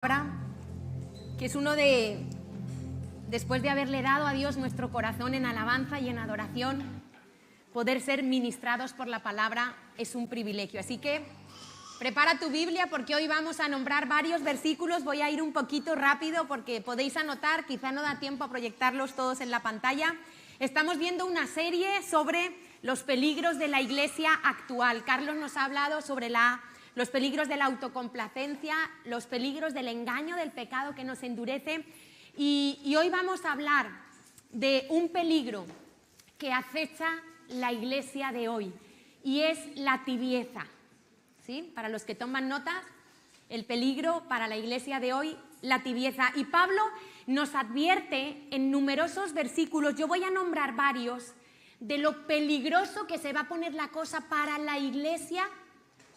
Que es después de haberle dado a Dios nuestro corazón en alabanza y en adoración, poder ser ministrados por la palabra es un privilegio. Así que prepara tu Biblia porque hoy vamos a nombrar varios versículos. Voy a ir un poquito rápido porque podéis anotar, quizá no da tiempo a proyectarlos todos en la pantalla. Estamos viendo una serie sobre los peligros de la iglesia actual. Carlos nos ha hablado sobre los peligros de la autocomplacencia, los peligros del engaño, del pecado que nos endurece. Y hoy vamos a hablar de un peligro que acecha la iglesia de hoy, y es la tibieza. ¿Sí? Para los que toman notas, el peligro para la iglesia de hoy, la tibieza. Y Pablo nos advierte en numerosos versículos, yo voy a nombrar varios, de lo peligroso que se va a poner la cosa para la iglesia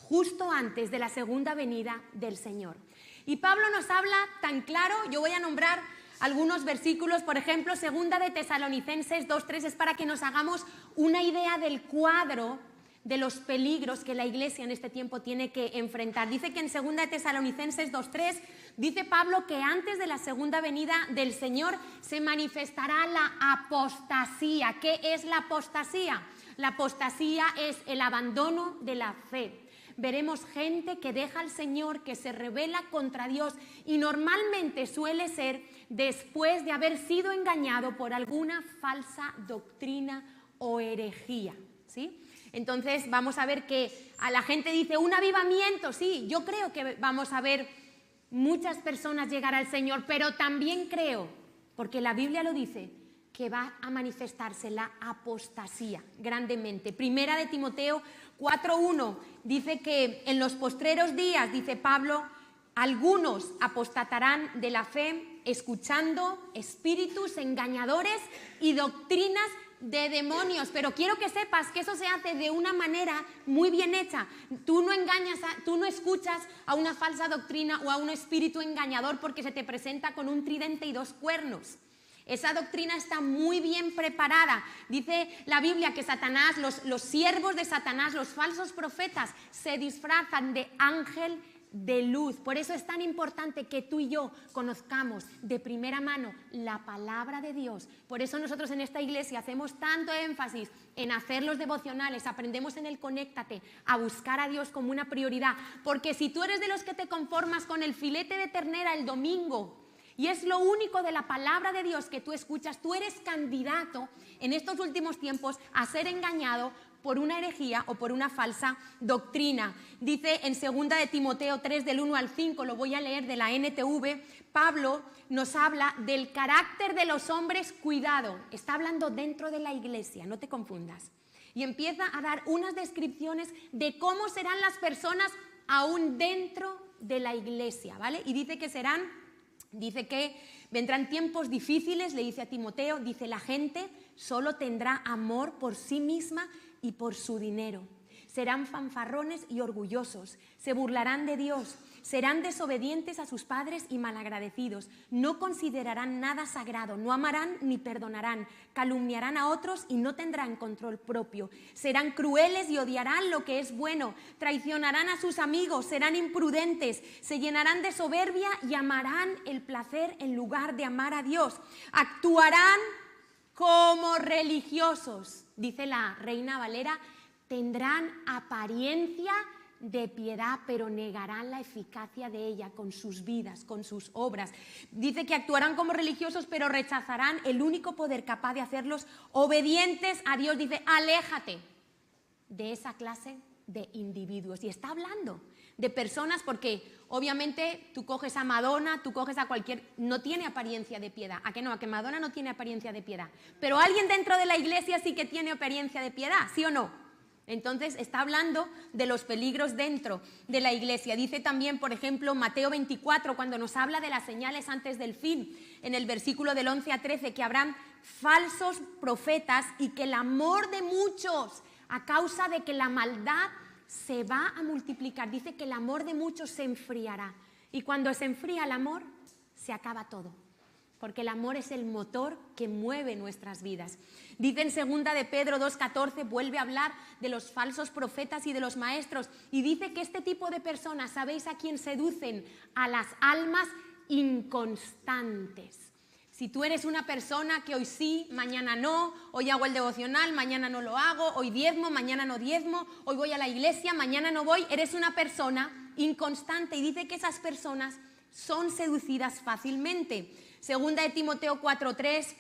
justo antes de la segunda venida del Señor. Y Pablo nos habla tan claro, yo voy a nombrar algunos versículos, por ejemplo, segunda de Tesalonicenses 2:3, es para que nos hagamos una idea del cuadro de los peligros que la iglesia en este tiempo tiene que enfrentar. Dice que en segunda de Tesalonicenses 2:3, dice Pablo que antes de la segunda venida del Señor se manifestará la apostasía. ¿Qué es la apostasía? La apostasía es el abandono de la fe. Veremos gente que deja al Señor, que se rebela contra Dios, y normalmente suele ser después de haber sido engañado por alguna falsa doctrina o herejía, ¿sí? Entonces vamos a ver que a la gente dice un avivamiento, sí, yo creo que vamos a ver muchas personas llegar al Señor, pero también creo, porque la Biblia lo dice, que va a manifestarse la apostasía grandemente. Primera de Timoteo 4:1 dice que en los postreros días, dice Pablo, algunos apostatarán de la fe escuchando espíritus engañadores y doctrinas de demonios. Pero quiero que sepas que eso se hace de una manera muy bien hecha. Tú no escuchas a una falsa doctrina o a un espíritu engañador porque se te presenta con un tridente y 2 cuernos. Esa doctrina está muy bien preparada. Dice la Biblia que Satanás, los siervos de Satanás, los falsos profetas, se disfrazan de ángel de luz. Por eso es tan importante que tú y yo conozcamos de primera mano la palabra de Dios. Por eso nosotros en esta iglesia hacemos tanto énfasis en hacer los devocionales, aprendemos en el Conéctate a buscar a Dios como una prioridad. Porque si tú eres de los que te conformas con el filete de ternera el domingo, y es lo único de la palabra de Dios que tú escuchas, tú eres candidato en estos últimos tiempos a ser engañado por una herejía o por una falsa doctrina. Dice en 2 de Timoteo 3, del 1 al 5, lo voy a leer de la NTV, Pablo nos habla del carácter de los hombres, cuidado, está hablando dentro de la iglesia, no te confundas. Y empieza a dar unas descripciones de cómo serán las personas aún dentro de la iglesia, ¿vale? Y dice que vendrán tiempos difíciles, le dice a Timoteo, dice la gente solo tendrá amor por sí misma y por su dinero. Serán fanfarrones y orgullosos, se burlarán de Dios, serán desobedientes a sus padres y malagradecidos, no considerarán nada sagrado, no amarán ni perdonarán, calumniarán a otros y no tendrán control propio, serán crueles y odiarán lo que es bueno, traicionarán a sus amigos, serán imprudentes, se llenarán de soberbia y amarán el placer en lugar de amar a Dios, actuarán como religiosos, dice la Reina Valera, tendrán apariencia de piedad, pero negarán la eficacia de ella con sus vidas, con sus obras. Dice que actuarán como religiosos, pero rechazarán el único poder capaz de hacerlos obedientes a Dios. Dice, aléjate de esa clase de individuos. Y está hablando de personas porque obviamente tú coges a Madonna, tú coges a cualquier... No tiene apariencia de piedad. ¿A qué no? A que Madonna no tiene apariencia de piedad. Pero alguien dentro de la iglesia sí que tiene apariencia de piedad, ¿sí o no? Entonces está hablando de los peligros dentro de la iglesia. Dice también, por ejemplo, Mateo 24, cuando nos habla de las señales antes del fin, en el versículo del 11 a 13, que habrán falsos profetas y que el amor de muchos, a causa de que la maldad se va a multiplicar, dice que el amor de muchos se enfriará. Y cuando se enfría el amor, se acaba todo. porque el amor es el motor que mueve nuestras vidas. Dice en 2 de Pedro 2:14, vuelve a hablar de los falsos profetas y de los maestros, y dice que este tipo de personas, ¿sabéis a quién seducen? A las almas inconstantes. Si tú eres una persona que hoy sí, mañana no, hoy hago el devocional, mañana no lo hago, hoy diezmo, mañana no diezmo, hoy voy a la iglesia, mañana no voy, eres una persona inconstante, y dice que esas personas son seducidas fácilmente. 2 de Timoteo 4:3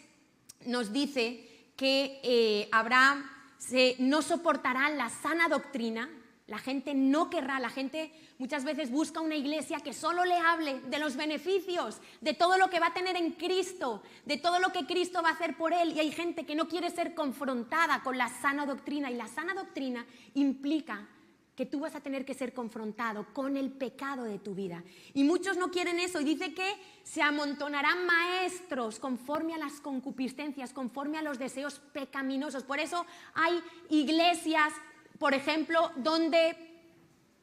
nos dice que no soportarán la sana doctrina. La gente no querrá, la gente muchas veces busca una iglesia que solo le hable de los beneficios, de todo lo que va a tener en Cristo, de todo lo que Cristo va a hacer por él, y hay gente que no quiere ser confrontada con la sana doctrina, y la sana doctrina implica que tú vas a tener que ser confrontado con el pecado de tu vida. Y muchos no quieren eso, y dice que se amontonarán maestros conforme a las concupiscencias, conforme a los deseos pecaminosos. Por eso hay iglesias, por ejemplo, donde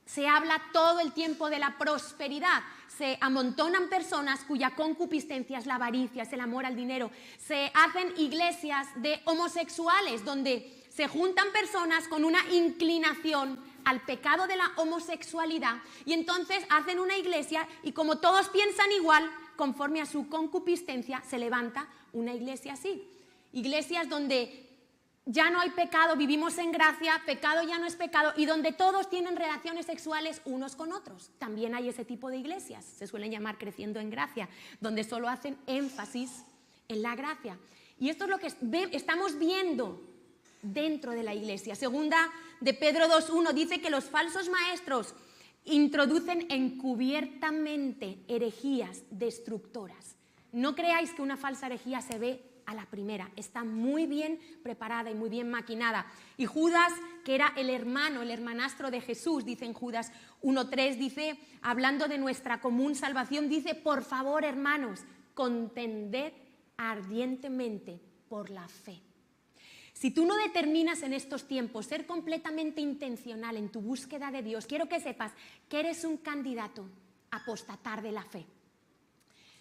se habla todo el tiempo de la prosperidad. Se amontonan personas cuya concupiscencia es la avaricia, es el amor al dinero. Se hacen iglesias de homosexuales, donde se juntan personas con una inclinación al pecado de la homosexualidad, y entonces hacen una iglesia, y como todos piensan igual, conforme a su concupiscencia, se levanta una iglesia así. Iglesias donde ya no hay pecado, vivimos en gracia, pecado ya no es pecado, y donde todos tienen relaciones sexuales unos con otros. También hay ese tipo de iglesias, se suelen llamar creciendo en gracia, donde solo hacen énfasis en la gracia. Y esto es lo que estamos viendo dentro de la iglesia. 2 de Pedro 2:1 dice que los falsos maestros introducen encubiertamente herejías destructoras. No creáis que una falsa herejía se ve a la primera, está muy bien preparada y muy bien maquinada. Y Judas, que era el hermanastro de Jesús, dice en Judas 1:3, dice, hablando de nuestra común salvación, dice, por favor, hermanos, contended ardientemente por la fe. Si tú no determinas en estos tiempos ser completamente intencional en tu búsqueda de Dios, quiero que sepas que eres un candidato a apostatar de la fe.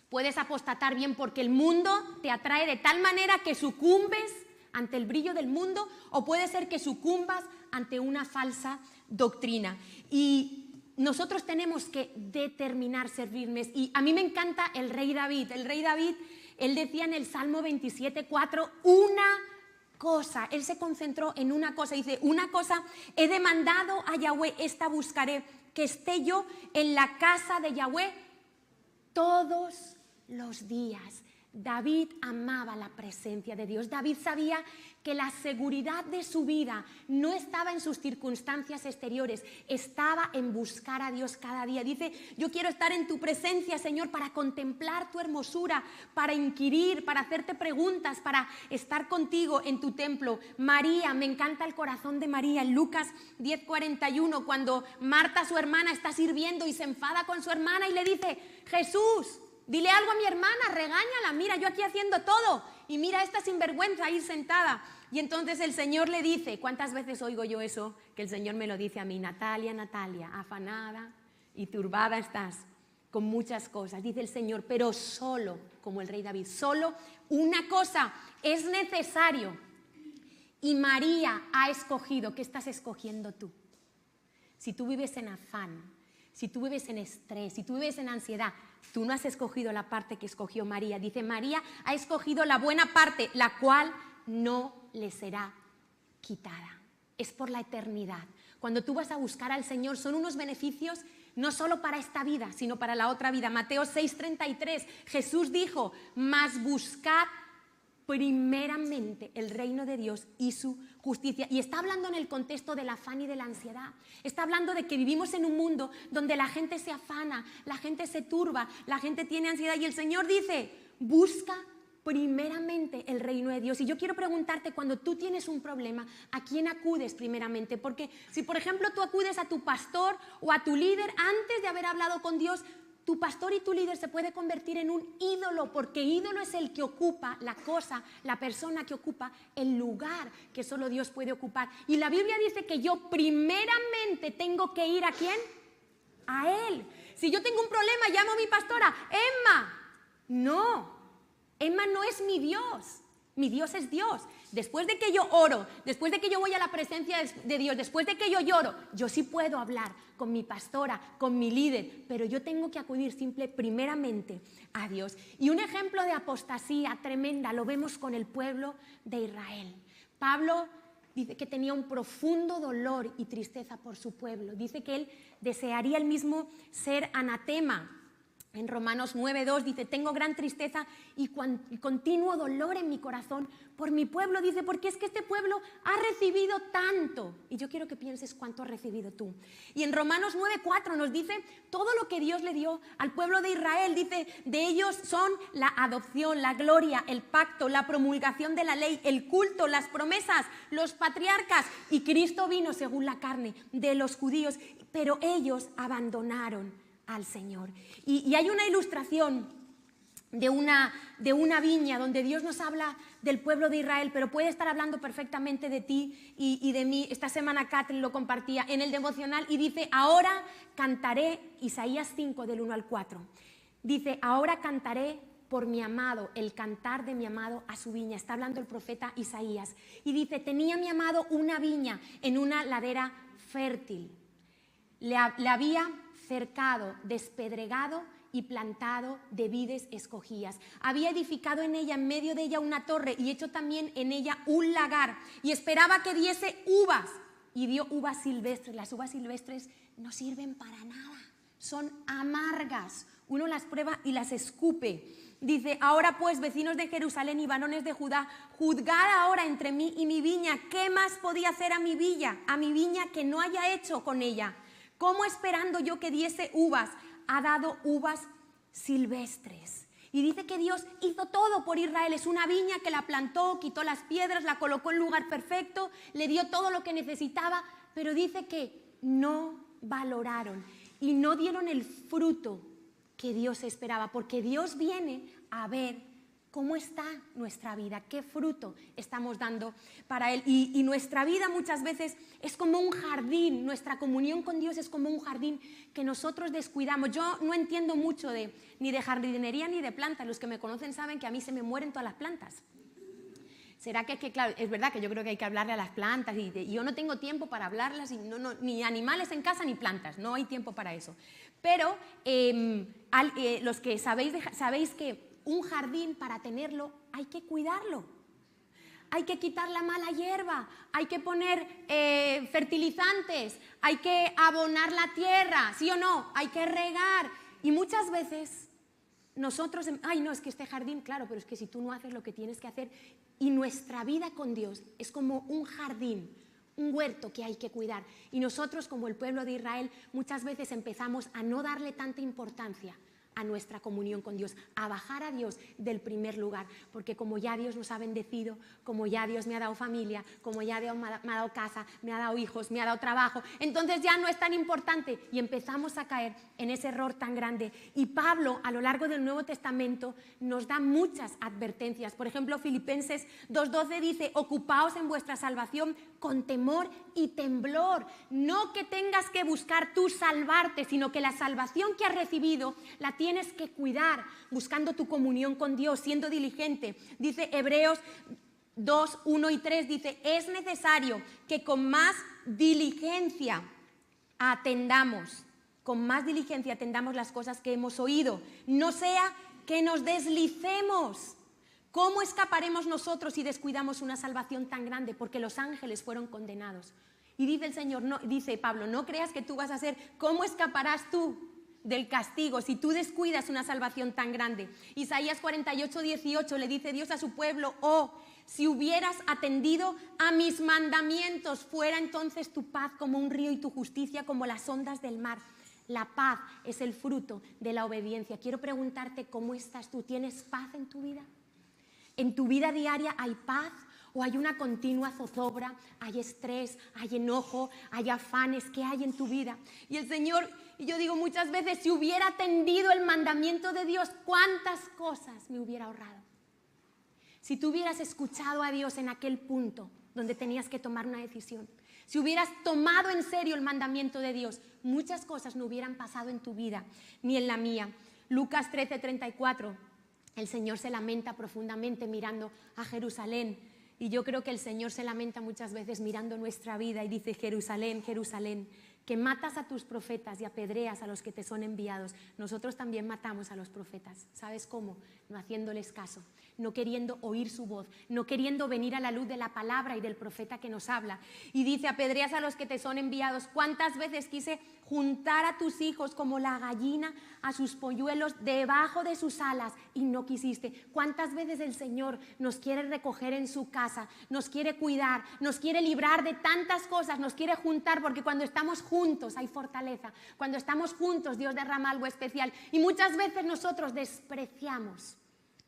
Puedes apostatar bien porque el mundo te atrae de tal manera que sucumbes ante el brillo del mundo, o puede ser que sucumbas ante una falsa doctrina. Y nosotros tenemos que determinar ser firmes. Y a mí me encanta el rey David. El rey David, él decía en el Salmo 27:4, una cosa, él se concentró en una cosa, dice, una cosa he demandado a Yahweh, esta buscaré, que esté yo en la casa de Yahweh todos los días. David amaba la presencia de Dios. David sabía que la seguridad de su vida no estaba en sus circunstancias exteriores, estaba en buscar a Dios cada día. Dice, yo quiero estar en tu presencia, Señor, para contemplar tu hermosura, para inquirir, para hacerte preguntas, para estar contigo en tu templo. María, me encanta el corazón de María. En Lucas 10:41, cuando Marta, su hermana, está sirviendo y se enfada con su hermana y le dice, Jesús, dile algo a mi hermana, regáñala, mira, yo aquí haciendo todo, y mira esta sinvergüenza ahí sentada. Y entonces el Señor le dice, ¿cuántas veces oigo yo eso? Que el Señor me lo dice a mí, Natalia, Natalia, afanada y turbada estás con muchas cosas. Dice el Señor, pero solo, como el rey David, solo una cosa es necesario. Y María ha escogido, ¿qué estás escogiendo tú? Si tú vives en afán, si tú vives en estrés, si tú vives en ansiedad, tú no has escogido la parte que escogió María. Dice, María ha escogido la buena parte, la cual no le será quitada. Es por la eternidad. Cuando tú vas a buscar al Señor, son unos beneficios no solo para esta vida, sino para la otra vida. Mateo 6:33, Jesús dijo, mas buscad primeramente el reino de Dios y su justicia. Y está hablando en el contexto del afán y de la ansiedad. Está hablando de que vivimos en un mundo donde la gente se afana, la gente se turba, la gente tiene ansiedad. Y el Señor dice, busca primeramente el reino de Dios. Y yo quiero preguntarte, cuando tú tienes un problema, ¿a quién acudes primeramente? Porque si, por ejemplo, tú acudes a tu pastor o a tu líder antes de haber hablado con Dios, tu pastor y tu líder se puede convertir en un ídolo, porque ídolo es el que ocupa la cosa, la persona que ocupa el lugar que solo Dios puede ocupar. Y la Biblia dice que yo primeramente tengo que ir ¿a quién? A Él. Si yo tengo un problema, llamo a mi pastora, Emma. No. Emma no es mi Dios. Mi Dios es Dios. Después de que yo oro, después de que yo voy a la presencia de Dios, después de que yo lloro, yo sí puedo hablar con mi pastora, con mi líder, pero yo tengo que acudir primeramente a Dios. Y un ejemplo de apostasía tremenda lo vemos con el pueblo de Israel. Pablo dice que tenía un profundo dolor y tristeza por su pueblo. Dice que él desearía él mismo ser anatema. En Romanos 9:2 dice, tengo gran tristeza y continuo dolor en mi corazón por mi pueblo. Dice, porque es que este pueblo ha recibido tanto. Y yo quiero que pienses cuánto has recibido tú. Y en Romanos 9:4 nos dice todo lo que Dios le dio al pueblo de Israel. Dice, de ellos son la adopción, la gloria, el pacto, la promulgación de la ley, el culto, las promesas, los patriarcas. Y Cristo vino según la carne de los judíos, pero ellos abandonaron al Señor. Y hay una ilustración de una viña donde Dios nos habla del pueblo de Israel, pero puede estar hablando perfectamente de ti y de mí. Esta semana Catherine lo compartía en el devocional y dice, ahora cantaré, Isaías 5 del 1 al 4. Dice, ahora cantaré por mi amado, el cantar de mi amado a su viña. Está hablando el profeta Isaías. Y dice, tenía mi amado una viña en una ladera fértil. Le había cercado, despedregado y plantado de vides escogías. Había edificado en ella, en medio de ella, una torre y hecho también en ella un lagar. Y esperaba que diese uvas. Y dio uvas silvestres. Las uvas silvestres no sirven para nada. Son amargas. Uno las prueba y las escupe. Dice, ahora pues, vecinos de Jerusalén y varones de Judá, juzgad ahora entre mí y mi viña. ¿Qué más podía hacer a mi viña que no haya hecho con ella? ¿Cómo esperando yo que diese uvas, ha dado uvas silvestres? Y dice que Dios hizo todo por Israel. Es una viña que la plantó, quitó las piedras, la colocó en lugar perfecto, le dio todo lo que necesitaba, pero dice que no valoraron y no dieron el fruto que Dios esperaba, porque Dios viene a ver cómo está nuestra vida, qué fruto estamos dando para Él. Y nuestra vida muchas veces es como un jardín, nuestra comunión con Dios es como un jardín que nosotros descuidamos. Yo no entiendo mucho ni de jardinería ni de plantas. Los que me conocen saben que a mí se me mueren todas las plantas. ¿Será que claro, es verdad que yo creo que hay que hablarle a las plantas y yo no tengo tiempo para hablarlas, ni animales en casa ni plantas, no hay tiempo para eso. Pero los que sabéis que un jardín, para tenerlo, hay que cuidarlo. Hay que quitar la mala hierba, hay que poner fertilizantes, hay que abonar la tierra, ¿sí o no? Hay que regar. Y muchas veces nosotros, no, es que este jardín, claro, pero es que si tú no haces lo que tienes que hacer. Y nuestra vida con Dios es como un jardín, un huerto que hay que cuidar. Y nosotros, como el pueblo de Israel, muchas veces empezamos a no darle tanta importancia a nuestra comunión con Dios, a bajar a Dios del primer lugar, porque como ya Dios nos ha bendecido, como ya Dios me ha dado familia, como ya Dios me ha dado casa, me ha dado hijos, me ha dado trabajo, entonces ya no es tan importante y empezamos a caer en ese error tan grande. Y Pablo, a lo largo del Nuevo Testamento, nos da muchas advertencias. Por ejemplo, Filipenses 2:12 dice, ocupaos en vuestra salvación con temor y temblor. No que tengas que buscar tú salvarte, sino que la salvación que has recibido la tienes que cuidar, buscando tu comunión con Dios, siendo diligente. Dice Hebreos 2:1 y 3, dice, es necesario que con más diligencia atendamos las cosas que hemos oído, no sea que nos deslicemos. ¿Cómo escaparemos nosotros si descuidamos una salvación tan grande? Porque los ángeles fueron condenados. Y dice el Señor, dice Pablo, no creas que tú vas a ser, ¿cómo escaparás tú del castigo si tú descuidas una salvación tan grande? Isaías 48:18 le dice Dios a su pueblo, si hubieras atendido a mis mandamientos, fuera entonces tu paz como un río y tu justicia como las ondas del mar. La paz es el fruto de la obediencia. Quiero preguntarte, ¿cómo estás tú? ¿Tienes paz en tu vida? ¿En tu vida diaria hay paz o hay una continua zozobra, hay estrés, hay enojo, hay afanes? ¿Qué hay en tu vida? Y el Señor, y yo digo muchas veces, si hubiera atendido el mandamiento de Dios, ¿cuántas cosas me hubiera ahorrado? Si tú hubieras escuchado a Dios en aquel punto donde tenías que tomar una decisión, si hubieras tomado en serio el mandamiento de Dios, muchas cosas no hubieran pasado en tu vida ni en la mía. Lucas 13:34. el Señor se lamenta profundamente mirando a Jerusalén. Y yo creo que el Señor se lamenta muchas veces mirando nuestra vida y dice: Jerusalén, Jerusalén, que matas a tus profetas y apedreas a los que te son enviados. Nosotros también matamos a los profetas. ¿Sabes cómo? No haciéndoles caso, no queriendo oír su voz, no queriendo venir a la luz de la palabra y del profeta que nos habla. Y dice: apedreas a los que te son enviados. ¿Cuántas veces quise juntar a tus hijos como la gallina a sus polluelos debajo de sus alas y no quisiste? ¿Cuántas veces el Señor nos quiere recoger en su casa, nos quiere cuidar, nos quiere librar de tantas cosas, nos quiere juntar? Porque cuando estamos juntos hay fortaleza, cuando estamos juntos Dios derrama algo especial, y muchas veces nosotros despreciamos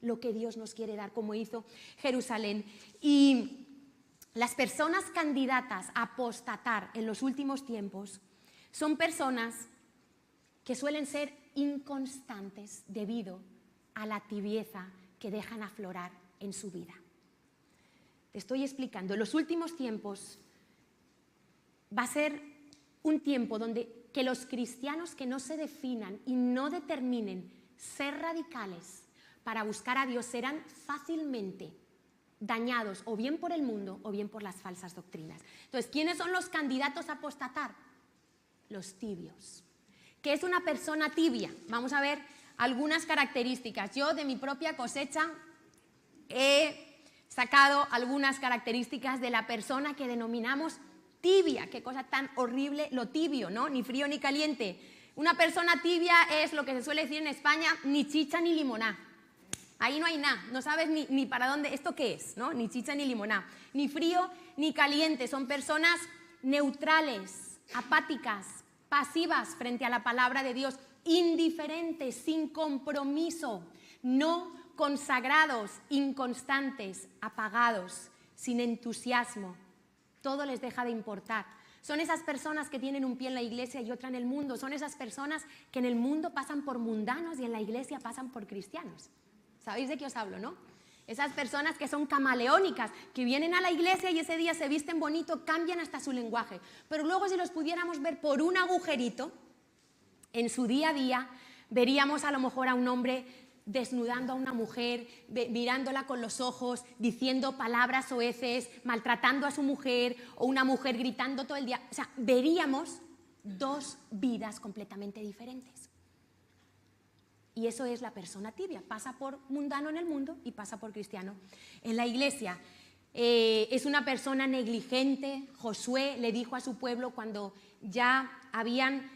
lo que Dios nos quiere dar, como hizo Jerusalén. Y las personas candidatas a apostatar en los últimos tiempos son personas que suelen ser inconstantes debido a la tibieza que dejan aflorar en su vida. Te estoy explicando. En los últimos tiempos va a ser un tiempo donde que los cristianos que no se definan y no determinen ser radicales para buscar a Dios serán fácilmente dañados o bien por el mundo o bien por las falsas doctrinas. Entonces, ¿quiénes son los candidatos a apostatar? Los tibios. ¿Qué es una persona tibia? Vamos a ver algunas características. Yo de mi propia cosecha he sacado algunas características de la persona que denominamos tibia. Qué cosa tan horrible lo tibio, ¿no? Ni frío ni caliente. Una persona tibia es lo que se suele decir en España: ni chicha ni limoná. Ahí no hay nada, no sabes ni para dónde, ¿esto qué es? ¿No? Ni chicha ni limoná, ni frío ni caliente. Son personas neutrales, apáticas, pasivas frente a la palabra de Dios, indiferentes, sin compromiso, no consagrados, inconstantes, apagados, sin entusiasmo. Todo les deja de importar. Son esas personas que tienen un pie en la iglesia y otra en el mundo. Son esas personas que en el mundo pasan por mundanos y en la iglesia pasan por cristianos. ¿Sabéis de qué os hablo, no? Esas personas que son camaleónicas, que vienen a la iglesia y ese día se visten bonito, cambian hasta su lenguaje. Pero luego, si los pudiéramos ver por un agujerito, en su día a día, veríamos a lo mejor a un hombre desnudando a una mujer, mirándola con los ojos, diciendo palabras soeces, maltratando a su mujer, o una mujer gritando todo el día. O sea, veríamos dos vidas completamente diferentes. Y eso es la persona tibia. Pasa por mundano en el mundo y pasa por cristiano en la iglesia. Es una persona negligente. Josué le dijo a su pueblo cuando ya habían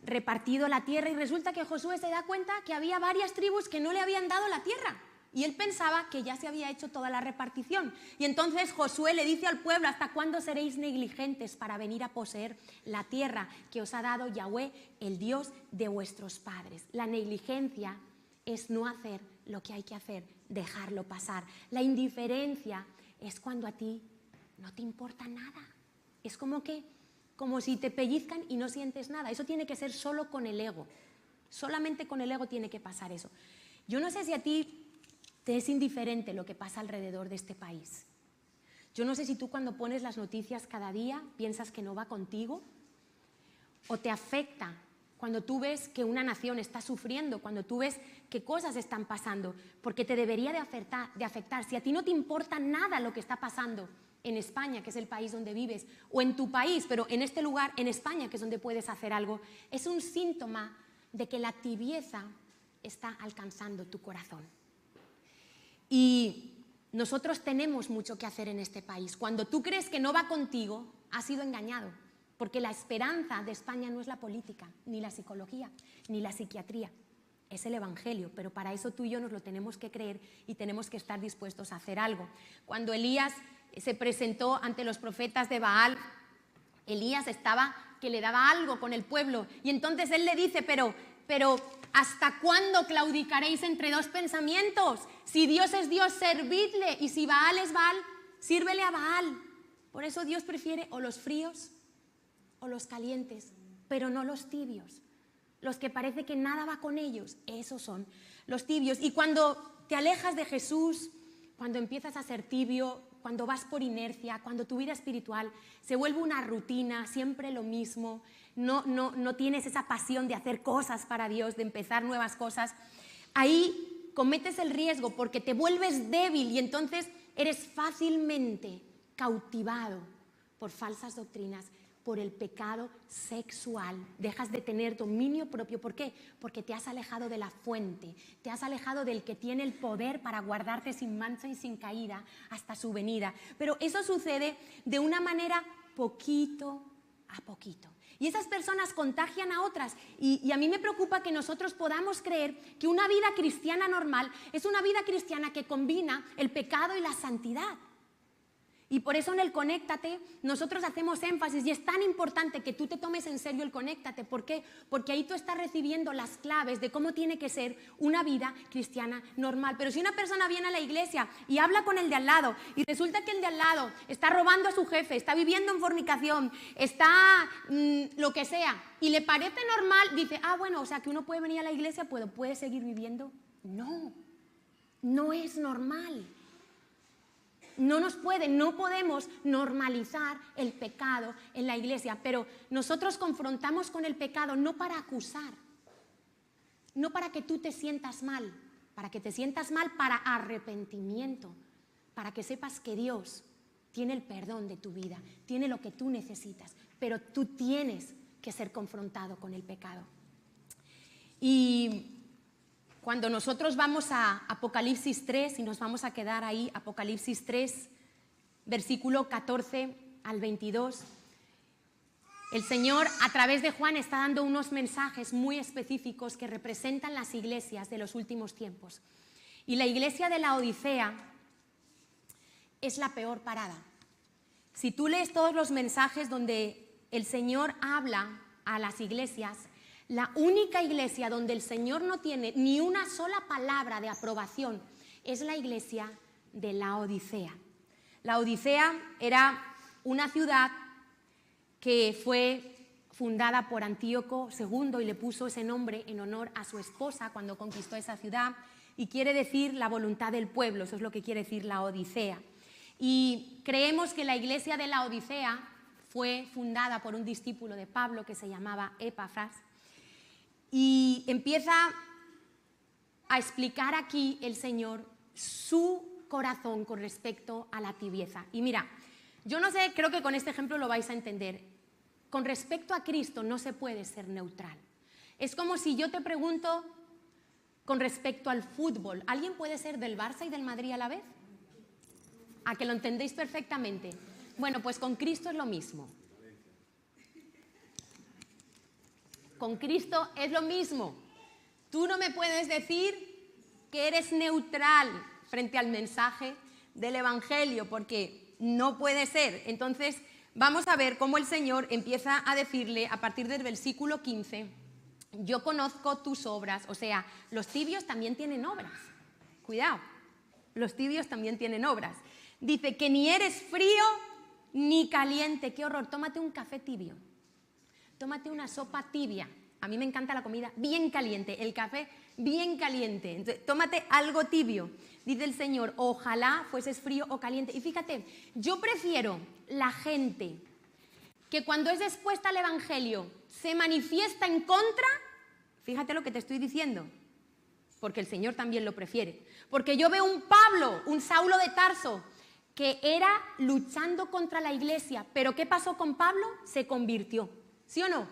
repartido la tierra, y resulta que Josué se da cuenta que había varias tribus que no le habían dado la tierra, y él pensaba que ya se había hecho toda la repartición. Y entonces Josué le dice al pueblo: ¿hasta cuándo seréis negligentes para venir a poseer la tierra que os ha dado Yahweh, el Dios de vuestros padres? La negligencia es no hacer lo que hay que hacer, dejarlo pasar. La indiferencia es cuando a ti no te importa nada. Es como si te pellizcan y no sientes nada. Eso tiene que ser solo con el ego. Solamente con el ego tiene que pasar eso. Yo no sé si a ti te es indiferente lo que pasa alrededor de este país. Yo no sé si tú, cuando pones las noticias cada día, piensas que no va contigo, o te afecta cuando tú ves que una nación está sufriendo, cuando tú ves que cosas están pasando, porque te debería de afectar. Si a ti no te importa nada lo que está pasando en España, que es el país donde vives, o en tu país, pero en este lugar, en España, que es donde puedes hacer algo, es un síntoma de que la tibieza está alcanzando tu corazón. Y nosotros tenemos mucho que hacer en este país. Cuando tú crees que no va contigo, has sido engañado, porque la esperanza de España no es la política, ni la psicología, ni la psiquiatría. Es el Evangelio, pero para eso tú y yo nos lo tenemos que creer y tenemos que estar dispuestos a hacer algo. Cuando Elías se presentó ante los profetas de Baal, Elías estaba que le daba algo con el pueblo, y entonces él le dice: pero ¿hasta cuándo claudicaréis entre dos pensamientos? Si Dios es Dios, servidle, y si Baal es Baal, sírvele a Baal. Por eso Dios prefiere o los fríos o los calientes, pero no los tibios. Los que parece que nada va con ellos, esos son los tibios. Y cuando te alejas de Jesús, cuando empiezas a ser tibio, cuando vas por inercia, cuando tu vida espiritual se vuelve una rutina, siempre lo mismo, no tienes esa pasión de hacer cosas para Dios, de empezar nuevas cosas, ahí cometes el riesgo porque te vuelves débil y entonces eres fácilmente cautivado por falsas doctrinas, por el pecado sexual. Dejas de tener dominio propio. ¿Por qué? Porque te has alejado de la fuente, te has alejado del que tiene el poder para guardarte sin mancha y sin caída hasta su venida. Pero eso sucede de una manera poquito a poquito. Y esas personas contagian a otras. Y a mí me preocupa que nosotros podamos creer que una vida cristiana normal es una vida cristiana que combina el pecado y la santidad. Y por eso en el Conéctate nosotros hacemos énfasis y es tan importante que tú te tomes en serio el Conéctate. ¿Por qué? Porque ahí tú estás recibiendo las claves de cómo tiene que ser una vida cristiana normal. Pero si una persona viene a la iglesia y habla con el de al lado y resulta que el de al lado está robando a su jefe, está viviendo en fornicación, está lo que sea, y le parece normal, dice, bueno, o sea que uno puede venir a la iglesia, puede seguir viviendo. No, no es normal. No podemos normalizar el pecado en la iglesia, pero nosotros confrontamos con el pecado no para acusar, no para que tú te sientas mal, para que te sientas mal para arrepentimiento, para que sepas que Dios tiene el perdón de tu vida, tiene lo que tú necesitas, pero tú tienes que ser confrontado con el pecado. Y cuando nosotros vamos a Apocalipsis 3, y nos vamos a quedar ahí, Apocalipsis 3, versículo 14 al 22, el Señor a través de Juan está dando unos mensajes muy específicos que representan las iglesias de los últimos tiempos. Y la iglesia de la Odisea es la peor parada. Si tú lees todos los mensajes donde el Señor habla a las iglesias, la única iglesia donde el Señor no tiene ni una sola palabra de aprobación es la iglesia de la Odisea. La Odisea era una ciudad que fue fundada por Antíoco II y le puso ese nombre en honor a su esposa cuando conquistó esa ciudad, y quiere decir la voluntad del pueblo, eso es lo que quiere decir la Odisea. Y creemos que la iglesia de la Odisea fue fundada por un discípulo de Pablo que se llamaba Epafras. Y empieza a explicar aquí el Señor su corazón con respecto a la tibieza. Y mira, yo no sé, creo que con este ejemplo lo vais a entender. Con respecto a Cristo no se puede ser neutral. Es como si yo te pregunto con respecto al fútbol, ¿alguien puede ser del Barça y del Madrid a la vez? ¿A que lo entendéis perfectamente? Bueno, pues con Cristo es lo mismo. Con Cristo es lo mismo. Tú no me puedes decir que eres neutral frente al mensaje del Evangelio, porque no puede ser. Entonces, vamos a ver cómo el Señor empieza a decirle a partir del versículo 15, yo conozco tus obras, o sea, los tibios también tienen obras. Cuidado, los tibios también tienen obras. Dice que ni eres frío ni caliente. ¡Qué horror! Tómate un café tibio. Tómate una sopa tibia. A mí me encanta la comida bien caliente, el café bien caliente. Entonces, tómate algo tibio. Dice el Señor, ojalá fueses frío o caliente. Y fíjate, yo prefiero la gente que cuando es expuesta al Evangelio se manifiesta en contra. Fíjate lo que te estoy diciendo, porque el Señor también lo prefiere. Porque yo veo un Pablo, un Saulo de Tarso, que era luchando contra la iglesia. Pero ¿qué pasó con Pablo? Se convirtió. ¿Sí o no?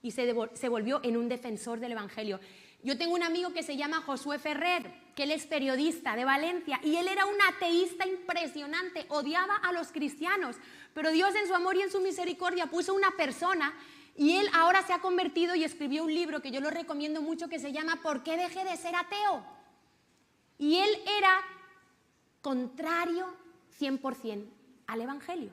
Y se volvió en un defensor del Evangelio. Yo tengo un amigo que se llama Josué Ferrer, que él es periodista de Valencia, y él era un ateísta impresionante, odiaba a los cristianos, pero Dios en su amor y en su misericordia puso una persona, y él ahora se ha convertido y escribió un libro que yo lo recomiendo mucho, que se llama ¿Por qué dejé de ser ateo? Y él era contrario 100% al Evangelio.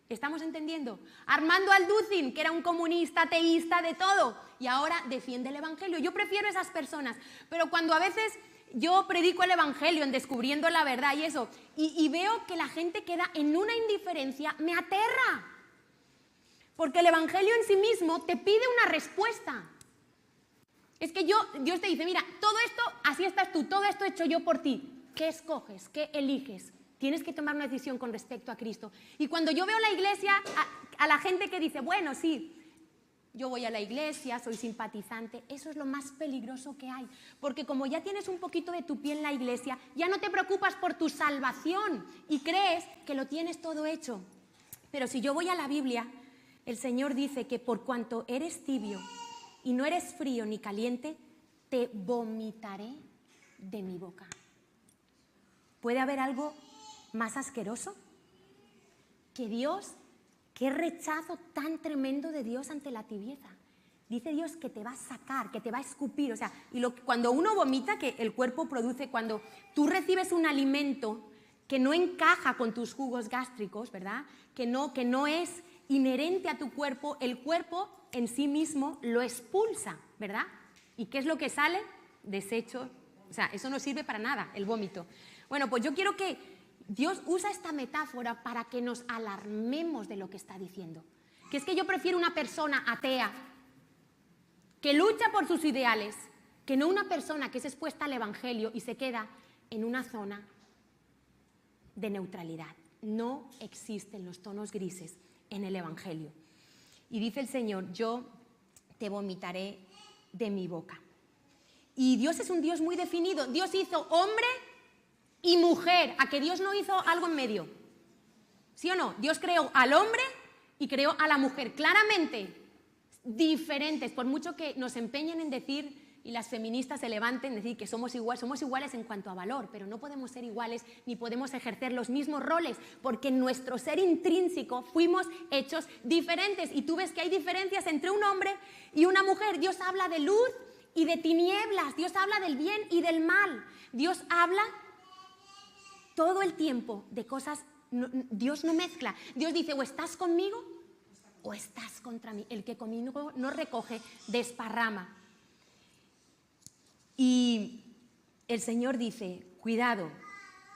¿Estamos entendiendo? Armando Alducin, que era un comunista, ateísta, de todo, y ahora defiende el Evangelio. Yo prefiero esas personas, pero cuando a veces yo predico el Evangelio en Descubriendo la Verdad y eso, y veo que la gente queda en una indiferencia, me aterra. Porque el Evangelio en sí mismo te pide una respuesta. Es que Dios te dice, mira, todo esto, así estás tú, todo esto he hecho yo por ti. ¿Qué escoges? ¿Qué eliges? Tienes que tomar una decisión con respecto a Cristo. Y cuando yo veo la iglesia, a la gente que dice, bueno, sí, yo voy a la iglesia, soy simpatizante. Eso es lo más peligroso que hay, porque como ya tienes un poquito de tu pie en la iglesia, ya no te preocupas por tu salvación y crees que lo tienes todo hecho. Pero si yo voy a la Biblia, el Señor dice que por cuanto eres tibio y no eres frío ni caliente, te vomitaré de mi boca. ¿Puede haber algo más asqueroso? Que Dios, qué rechazo tan tremendo de Dios ante la tibieza. Dice Dios que te va a sacar, que te va a escupir. O sea, cuando uno vomita, que el cuerpo produce, cuando tú recibes un alimento que no encaja con tus jugos gástricos, ¿verdad? Que no es inherente a tu cuerpo, el cuerpo en sí mismo lo expulsa, ¿verdad? ¿Y qué es lo que sale? Desecho. O sea, eso no sirve para nada, el vómito. Bueno, pues yo quiero que Dios usa esta metáfora para que nos alarmemos de lo que está diciendo. Que es que yo prefiero una persona atea que lucha por sus ideales, que no una persona que es expuesta al Evangelio y se queda en una zona de neutralidad. No existen los tonos grises en el Evangelio. Y dice el Señor, yo te vomitaré de mi boca. Y Dios es un Dios muy definido. Dios hizo hombre y mujer. ¿A que Dios no hizo algo en medio? ¿Sí o no? Dios creó al hombre y creó a la mujer. Claramente diferentes, por mucho que nos empeñen en decir, y las feministas se levanten, decir que somos iguales en cuanto a valor, pero no podemos ser iguales ni podemos ejercer los mismos roles, porque en nuestro ser intrínseco fuimos hechos diferentes. Y tú ves que hay diferencias entre un hombre y una mujer. Dios habla de luz y de tinieblas, Dios habla del bien y del mal, Dios habla todo el tiempo de cosas, Dios no mezcla. Dios dice, o estás conmigo o estás contra mí. El que conmigo no recoge, desparrama. Y el Señor dice, cuidado,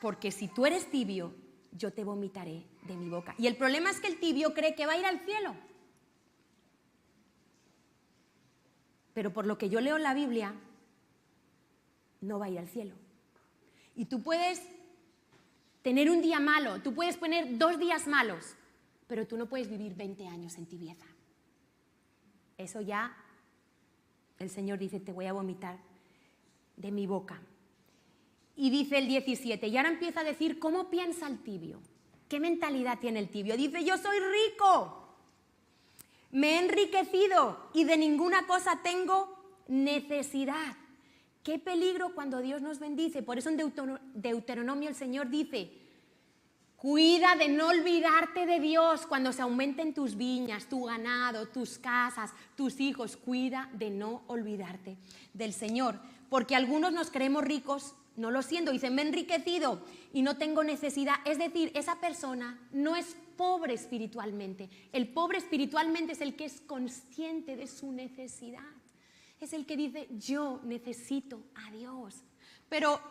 porque si tú eres tibio, yo te vomitaré de mi boca. Y el problema es que el tibio cree que va a ir al cielo. Pero por lo que yo leo en la Biblia, no va a ir al cielo. Y tú puedes tener un día malo, tú puedes poner 2 días malos, pero tú no puedes vivir 20 años en tibieza. Eso ya, el Señor dice, te voy a vomitar de mi boca. Y dice el 17, y ahora empieza a decir cómo piensa el tibio, qué mentalidad tiene el tibio. Dice, yo soy rico, me he enriquecido y de ninguna cosa tengo necesidad. Qué peligro cuando Dios nos bendice. Por eso en Deuteronomio el Señor dice, cuida de no olvidarte de Dios cuando se aumenten tus viñas, tu ganado, tus casas, tus hijos. Cuida de no olvidarte del Señor, porque algunos nos creemos ricos, no lo siento, dicen, me he enriquecido y no tengo necesidad. Es decir, esa persona no es pobre espiritualmente. El pobre espiritualmente es el que es consciente de su necesidad. Es el que dice, yo necesito a Dios. Pero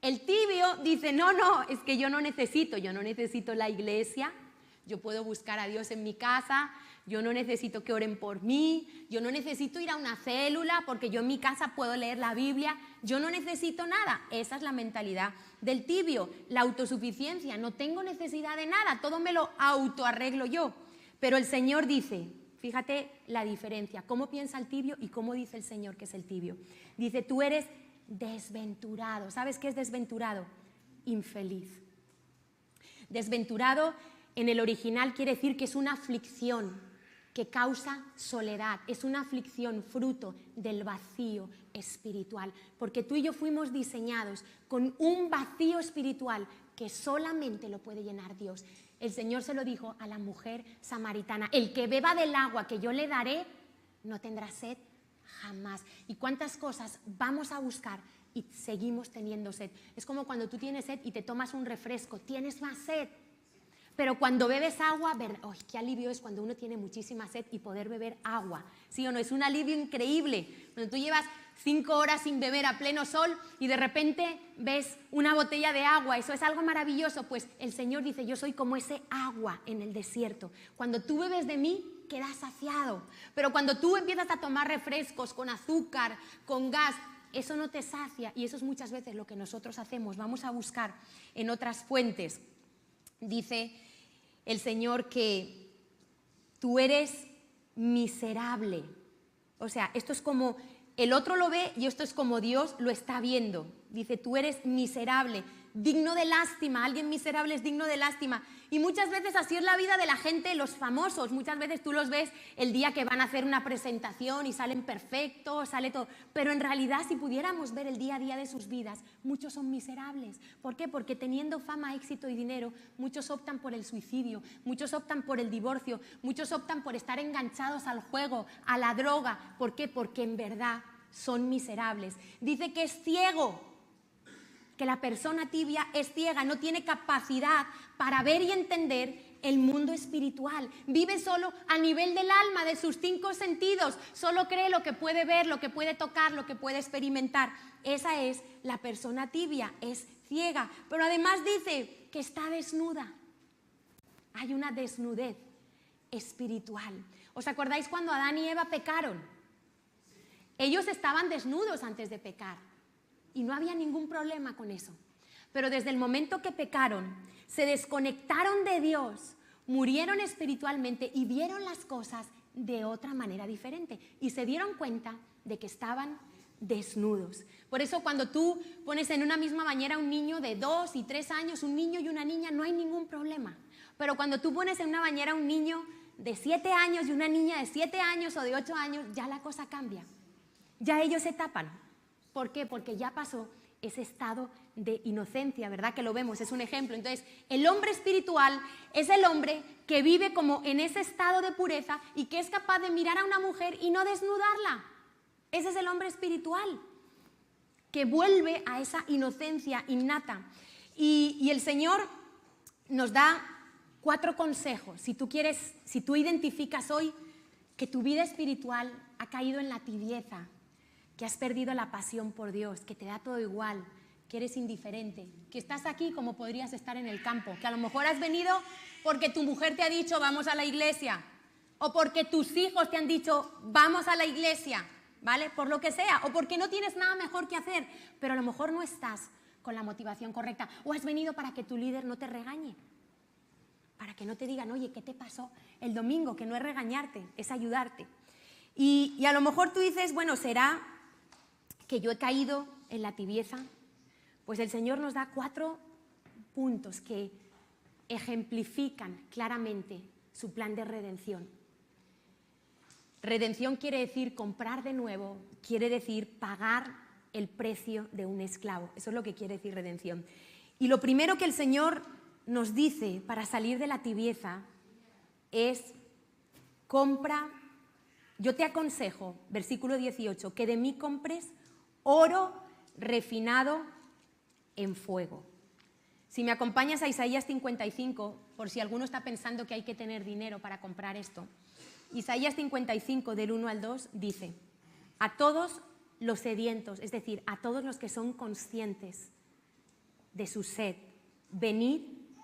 el tibio dice, no, es que yo no necesito la iglesia, yo puedo buscar a Dios en mi casa, yo no necesito que oren por mí, yo no necesito ir a una célula porque yo en mi casa puedo leer la Biblia, yo no necesito nada. Esa es la mentalidad del tibio, la autosuficiencia, no tengo necesidad de nada, todo me lo autoarreglo yo. Pero el Señor dice, fíjate la diferencia, cómo piensa el tibio y cómo dice el Señor que es el tibio. Dice, tú eres desventurado. ¿Sabes qué es desventurado? Infeliz. Desventurado en el original quiere decir que es una aflicción que causa soledad, es una aflicción fruto del vacío espiritual, porque tú y yo fuimos diseñados con un vacío espiritual que solamente lo puede llenar Dios. El Señor se lo dijo a la mujer samaritana, el que beba del agua que yo le daré no tendrá sed jamás. ¿Y cuántas cosas vamos a buscar y seguimos teniendo sed? Es como cuando tú tienes sed y te tomas un refresco, tienes más sed. Pero cuando bebes agua, ¡ay, qué alivio es cuando uno tiene muchísima sed y poder beber agua! ¿Sí o no? Es un alivio increíble. Cuando tú llevas 5 horas sin beber a pleno sol y de repente ves una botella de agua, eso es algo maravilloso. Pues el Señor dice, yo soy como ese agua en el desierto. Cuando tú bebes de mí, quedas saciado. Pero cuando tú empiezas a tomar refrescos con azúcar, con gas, eso no te sacia. Y eso es muchas veces lo que nosotros hacemos. Vamos a buscar en otras fuentes. Dice el Señor que tú eres miserable. O sea, esto es como el otro lo ve y esto es como Dios lo está viendo. Dice, tú eres miserable, digno de lástima. Alguien miserable es digno de lástima. Y muchas veces así es la vida de la gente, los famosos. Muchas veces tú los ves el día que van a hacer una presentación y salen perfectos, sale todo. Pero en realidad, si pudiéramos ver el día a día de sus vidas, muchos son miserables. ¿Por qué? Porque teniendo fama, éxito y dinero, muchos optan por el suicidio, muchos optan por el divorcio, muchos optan por estar enganchados al juego, a la droga. ¿Por qué? Porque en verdad son miserables. Dice que es ciego, que la persona tibia es ciega, no tiene capacidad para ver y entender el mundo espiritual. Vive solo a nivel del alma, de sus 5 sentidos. Solo cree lo que puede ver, lo que puede tocar, lo que puede experimentar. Esa es la persona tibia, es ciega. Pero además dice que está desnuda. Hay una desnudez espiritual. ¿Os acordáis cuando Adán y Eva pecaron? Ellos estaban desnudos antes de pecar. Y no había ningún problema con eso. Pero desde el momento que pecaron, se desconectaron de Dios, murieron espiritualmente y vieron las cosas de otra manera diferente. Y se dieron cuenta de que estaban desnudos. Por eso cuando tú pones en una misma bañera a un niño de 2 y 3 años, un niño y una niña, no hay ningún problema. Pero cuando tú pones en una bañera a un niño de 7 años y una niña de 7 años o de 8 años, ya la cosa cambia. Ya ellos se tapan. ¿Por qué? Porque ya pasó ese estado de inocencia, ¿verdad? Que lo vemos, es un ejemplo. Entonces, el hombre espiritual es el hombre que vive como en ese estado de pureza y que es capaz de mirar a una mujer y no desnudarla. Ese es el hombre espiritual, que vuelve a esa inocencia innata. Y el Señor nos da 4 consejos. Si tú identificas hoy que tu vida espiritual ha caído en la tibieza, que has perdido la pasión por Dios, que te da todo igual, que eres indiferente, que estás aquí como podrías estar en el campo, que a lo mejor has venido porque tu mujer te ha dicho vamos a la iglesia, o porque tus hijos te han dicho vamos a la iglesia, ¿vale? Por lo que sea, o porque no tienes nada mejor que hacer, pero a lo mejor no estás con la motivación correcta, o has venido para que tu líder no te regañe, para que no te digan, oye, ¿qué te pasó el domingo? Que no es regañarte, es ayudarte. Y a lo mejor tú dices, bueno, será que yo he caído en la tibieza. Pues el Señor nos da 4 puntos que ejemplifican claramente su plan de redención. Redención quiere decir comprar de nuevo, quiere decir pagar el precio de un esclavo. Eso es lo que quiere decir redención. Y lo primero que el Señor nos dice para salir de la tibieza es compra. Yo te aconsejo, versículo 18, que de mí compres oro refinado en fuego. Si me acompañas a Isaías 55, por si alguno está pensando que hay que tener dinero para comprar esto, Isaías 55 del 1 al 2 dice, a todos los sedientos, es decir, a todos los que son conscientes de su sed, venid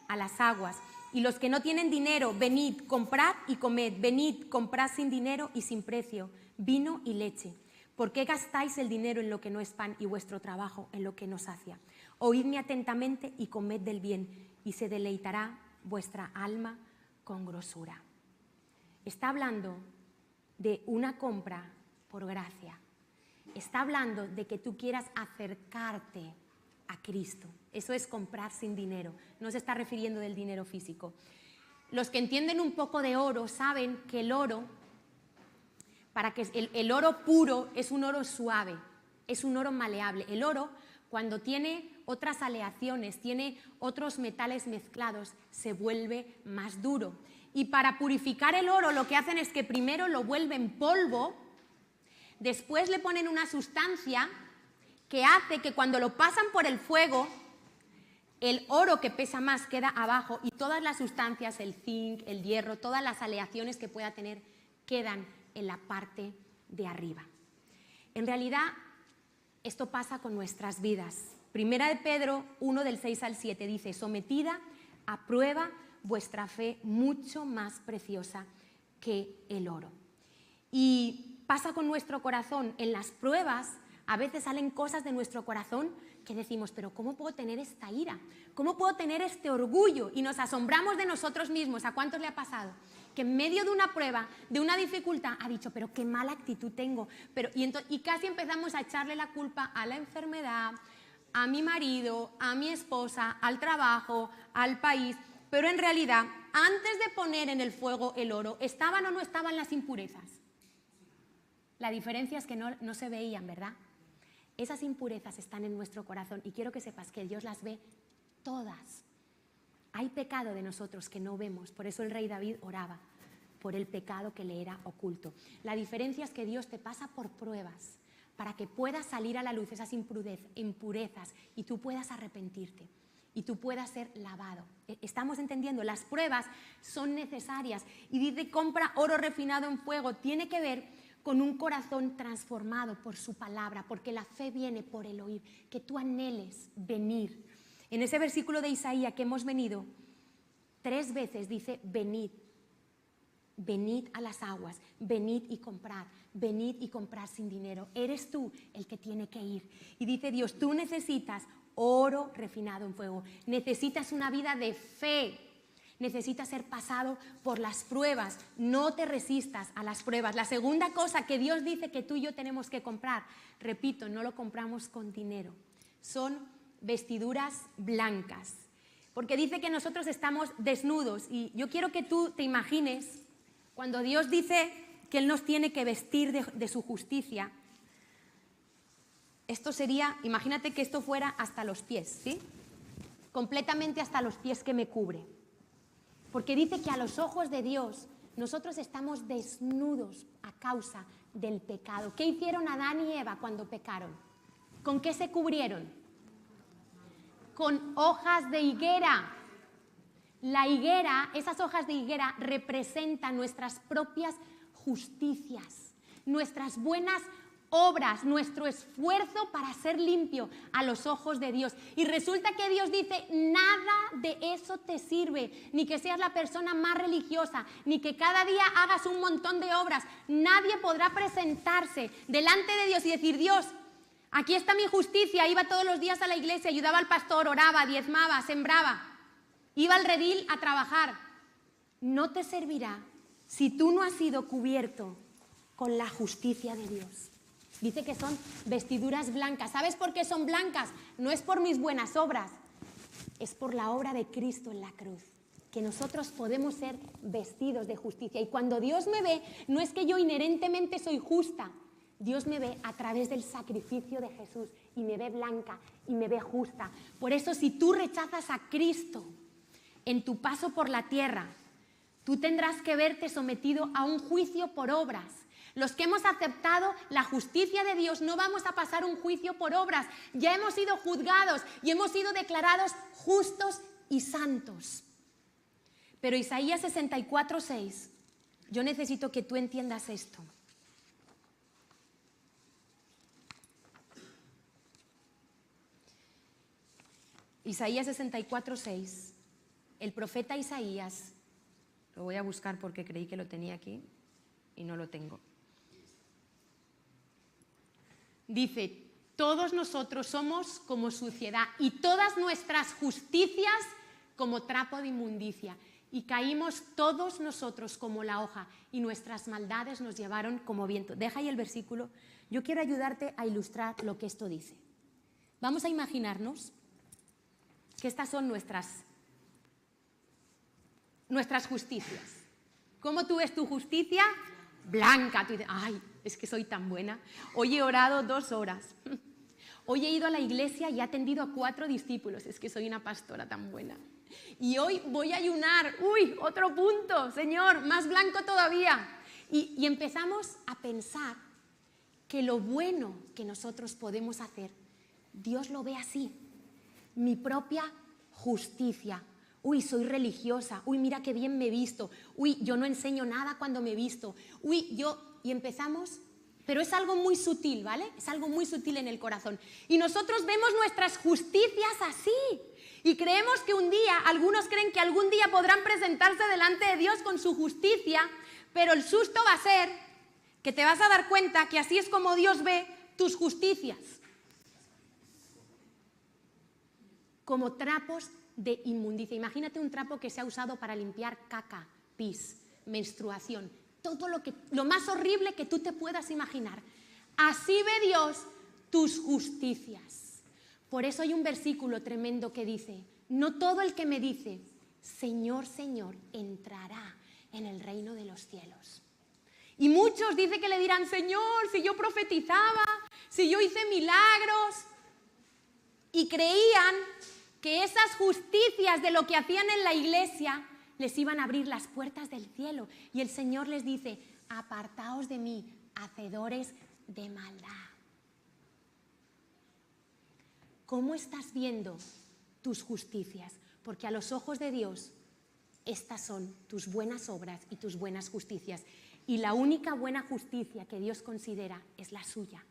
a las aguas, y los que no tienen dinero, venid, comprad y comed, venid, comprad sin dinero y sin precio, vino y leche. ¿Por qué gastáis el dinero en lo que no es pan y vuestro trabajo en lo que no sacia? Oídme atentamente y comed del bien, y se deleitará vuestra alma con grosura. Está hablando de una compra por gracia. Está hablando de que tú quieras acercarte a Cristo. Eso es comprar sin dinero. No se está refiriendo del dinero físico. Los que entienden un poco de oro saben que el oro, para que el oro puro es un oro suave, es un oro maleable. El oro, cuando tiene otras aleaciones, tiene otros metales mezclados, se vuelve más duro. Y para purificar el oro lo que hacen es que primero lo vuelven polvo, después le ponen una sustancia que hace que cuando lo pasan por el fuego, el oro que pesa más queda abajo y todas las sustancias, el zinc, el hierro, todas las aleaciones que pueda tener, quedan en la parte de arriba. En realidad, esto pasa con nuestras vidas. Primera de Pedro 1 del 6 al 7 dice, sometida a prueba vuestra fe mucho más preciosa que el oro. Y pasa con nuestro corazón. En las pruebas a veces salen cosas de nuestro corazón que decimos, pero ¿cómo puedo tener esta ira? ¿Cómo puedo tener este orgullo? Y nos asombramos de nosotros mismos. ¿A cuántos le ha pasado? Que en medio de una prueba, de una dificultad, ha dicho, pero qué mala actitud tengo. Y casi empezamos a echarle la culpa a la enfermedad, a mi marido, a mi esposa, al trabajo, al país. Pero en realidad, antes de poner en el fuego el oro, ¿estaban o no estaban las impurezas? La diferencia es que no se veían, ¿verdad? Esas impurezas están en nuestro corazón y quiero que sepas que Dios las ve todas. Hay pecado de nosotros que no vemos, por eso el rey David oraba por el pecado que le era oculto. La diferencia es que Dios te pasa por pruebas para que puedas salir a la luz esas impurezas y tú puedas arrepentirte y tú puedas ser lavado. ¿Estamos entendiendo? Las pruebas son necesarias y dice compra oro refinado en fuego. Tiene que ver con un corazón transformado por su palabra, porque la fe viene por el oír, que tú anheles venir. En ese versículo de Isaías que hemos venido, 3 veces dice venid, venid a las aguas, venid y comprad sin dinero. Eres tú el que tiene que ir. Y dice Dios, tú necesitas oro refinado en fuego, necesitas una vida de fe. Necesitas ser pasado por las pruebas, no te resistas a las pruebas. La segunda cosa que Dios dice que tú y yo tenemos que comprar, repito, no lo compramos con dinero, son vestiduras blancas, porque dice que nosotros estamos desnudos y yo quiero que tú te imagines cuando Dios dice que Él nos tiene que vestir de su justicia. Esto sería, imagínate que esto fuera hasta los pies, ¿sí? Completamente hasta los pies que me cubre. Porque dice que a los ojos de Dios nosotros estamos desnudos a causa del pecado. ¿Qué hicieron Adán y Eva cuando pecaron? ¿Con qué se cubrieron? Con hojas de higuera. La higuera, esas hojas de higuera representan nuestras propias justicias, nuestras buenas obras, nuestro esfuerzo para ser limpio a los ojos de Dios. Y resulta que Dios dice, nada de eso te sirve, ni que seas la persona más religiosa, ni que cada día hagas un montón de obras. Nadie podrá presentarse delante de Dios y decir, Dios, aquí está mi justicia. Iba todos los días a la iglesia, ayudaba al pastor, oraba, diezmaba, sembraba, iba al redil a trabajar. No te servirá si tú no has sido cubierto con la justicia de Dios. Dice que son vestiduras blancas. ¿Sabes por qué son blancas? No es por mis buenas obras, es por la obra de Cristo en la cruz, que nosotros podemos ser vestidos de justicia. Y cuando Dios me ve, no es que yo inherentemente soy justa, Dios me ve a través del sacrificio de Jesús y me ve blanca y me ve justa. Por eso si tú rechazas a Cristo en tu paso por la tierra, tú tendrás que verte sometido a un juicio por obras. Los que hemos aceptado la justicia de Dios no vamos a pasar un juicio por obras. Ya hemos sido juzgados y hemos sido declarados justos y santos. Pero Isaías 64:6, yo necesito que tú entiendas esto. Isaías 64:6, el profeta Isaías, lo voy a buscar porque creí que lo tenía aquí y no lo tengo. Dice, todos nosotros somos como suciedad y todas nuestras justicias como trapo de inmundicia. Y caímos todos nosotros como la hoja y nuestras maldades nos llevaron como viento. Deja ahí el versículo. Yo quiero ayudarte a ilustrar lo que esto dice. Vamos a imaginarnos que estas son nuestras justicias. ¿Cómo tú ves tu justicia? Blanca. Tú dices, ay, es que soy tan buena. Hoy he orado 2 horas. Hoy he ido a la iglesia y he atendido a 4 discípulos. Es que soy una pastora tan buena. Y hoy voy a ayunar. Uy, otro punto, Señor, más blanco todavía. Y empezamos a pensar que lo bueno que nosotros podemos hacer, Dios lo ve así. Mi propia justicia. Uy, soy religiosa. Uy, mira qué bien me he visto. Uy, yo no enseño nada cuando me he visto. Uy, y empezamos, pero es algo muy sutil, ¿vale? Es algo muy sutil en el corazón. Y nosotros vemos nuestras justicias así. Y creemos que un día, algunos creen que algún día podrán presentarse delante de Dios con su justicia, pero el susto va a ser que te vas a dar cuenta que así es como Dios ve tus justicias. como trapos de inmundicia. Imagínate un trapo que se ha usado para limpiar caca, pis, menstruación, todo lo más horrible que tú te puedas imaginar. Así ve Dios tus justicias. Por eso hay un versículo tremendo que dice: no todo el que me dice, Señor, Señor, entrará en el reino de los cielos. Y muchos dicen que le dirán: Señor, si yo profetizaba, si yo hice milagros. Y creían que esas justicias de lo que hacían en la iglesia les iban a abrir las puertas del cielo. Y el Señor les dice: apartaos de mí, hacedores de maldad. ¿Cómo estás viendo tus justicias? Porque a los ojos de Dios, estas son tus buenas obras y tus buenas justicias. Y la única buena justicia que Dios considera es la suya.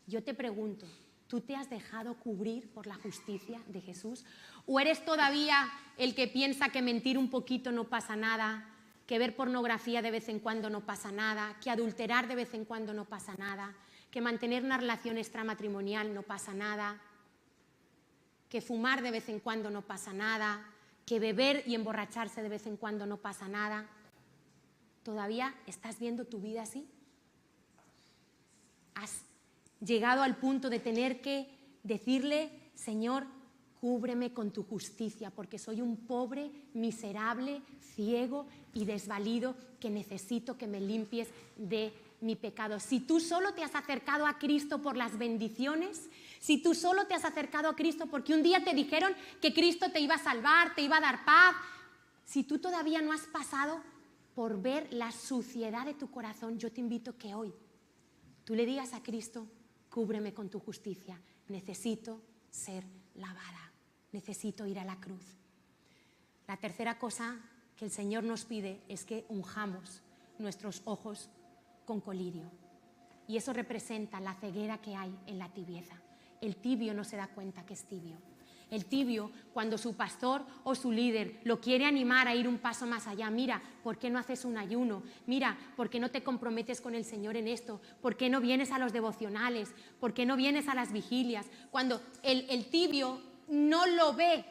Yo te pregunto, ¿tú te has dejado cubrir por la justicia de Jesús? ¿O eres todavía el que piensa que mentir un poquito no pasa nada, que ver pornografía de vez en cuando no pasa nada, que adulterar de vez en cuando no pasa nada, que mantener una relación extramatrimonial no pasa nada, que fumar de vez en cuando no pasa nada, que beber y emborracharse de vez en cuando no pasa nada? ¿Todavía estás viendo tu vida así? ¿Has llegado al punto de tener que decirle: Señor, cúbreme con tu justicia, porque soy un pobre, miserable, ciego y desvalido que necesito que me limpies de mi pecado? Si tú solo te has acercado a Cristo por las bendiciones, si tú solo te has acercado a Cristo porque un día te dijeron que Cristo te iba a salvar, te iba a dar paz, si tú todavía no has pasado por ver la suciedad de tu corazón, yo te invito que hoy tú le digas a Cristo: cúbreme con tu justicia, necesito ser lavada, necesito ir a la cruz. La tercera cosa que el Señor nos pide es que unjamos nuestros ojos con colirio. Y eso representa la ceguera que hay en la tibieza. El tibio no se da cuenta que es tibio. El tibio, cuando su pastor o su líder lo quiere animar a ir un paso más allá: mira, ¿por qué no haces un ayuno? Mira, ¿por qué no te comprometes con el Señor en esto? ¿Por qué no vienes a los devocionales? ¿Por qué no vienes a las vigilias? Cuando el tibio no lo ve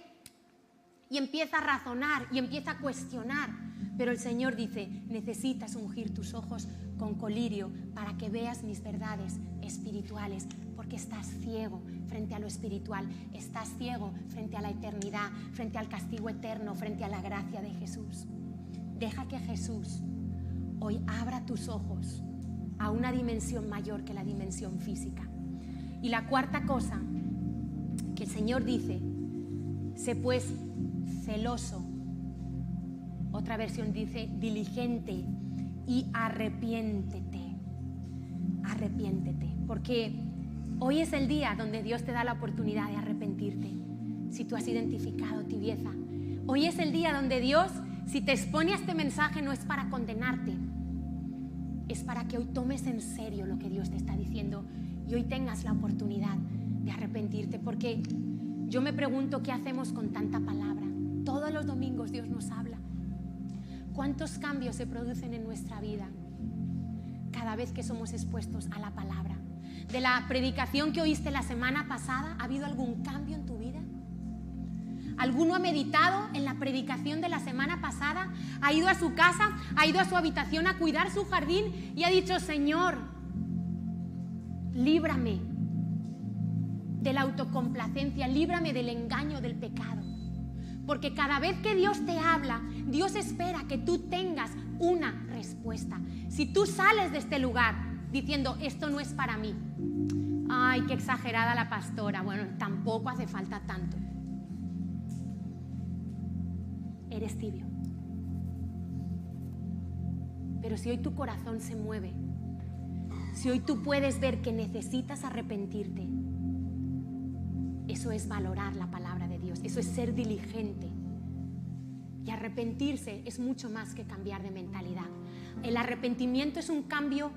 y empieza a razonar y empieza a cuestionar, pero el Señor dice: necesitas ungir tus ojos con colirio para que veas mis verdades espirituales, porque estás ciego frente a lo espiritual, estás ciego frente a la eternidad, frente al castigo eterno, frente a la gracia de Jesús. Deja que Jesús hoy abra tus ojos a una dimensión mayor que la dimensión física. Y la cuarta cosa que el Señor dice: sé pues celoso. Otra versión dice diligente y arrepiéntete. Arrepiéntete, porque hoy es el día donde Dios te da la oportunidad de arrepentirte. Si tú has identificado tibieza, hoy es el día donde Dios, si te expone a este mensaje, no es para condenarte, es para que hoy tomes en serio lo que Dios te está diciendo y hoy tengas la oportunidad de arrepentirte. Porque yo me pregunto, ¿qué hacemos con tanta palabra? Todos los domingos Dios nos habla. ¿Cuántos cambios se producen en nuestra vida cada vez que somos expuestos a la palabra? De la predicación que oíste la semana pasada, ¿ha habido algún cambio en tu vida? ¿Alguno ha meditado en la predicación de la semana pasada? ¿Ha ido a su casa, ha ido a su habitación a cuidar su jardín y ha dicho: Señor, líbrame de la autocomplacencia, líbrame del engaño del pecado? Porque cada vez que Dios te habla, Dios espera que tú tengas una respuesta. Si tú sales de este lugar diciendo: esto no es para mí, ay, qué exagerada la pastora, bueno, tampoco hace falta tanto, eres tibio. Pero si hoy tu corazón se mueve, si hoy tú puedes ver que necesitas arrepentirte, eso es valorar la palabra de Dios, eso es ser diligente. Y arrepentirse es mucho más que cambiar de mentalidad. El arrepentimiento es un cambio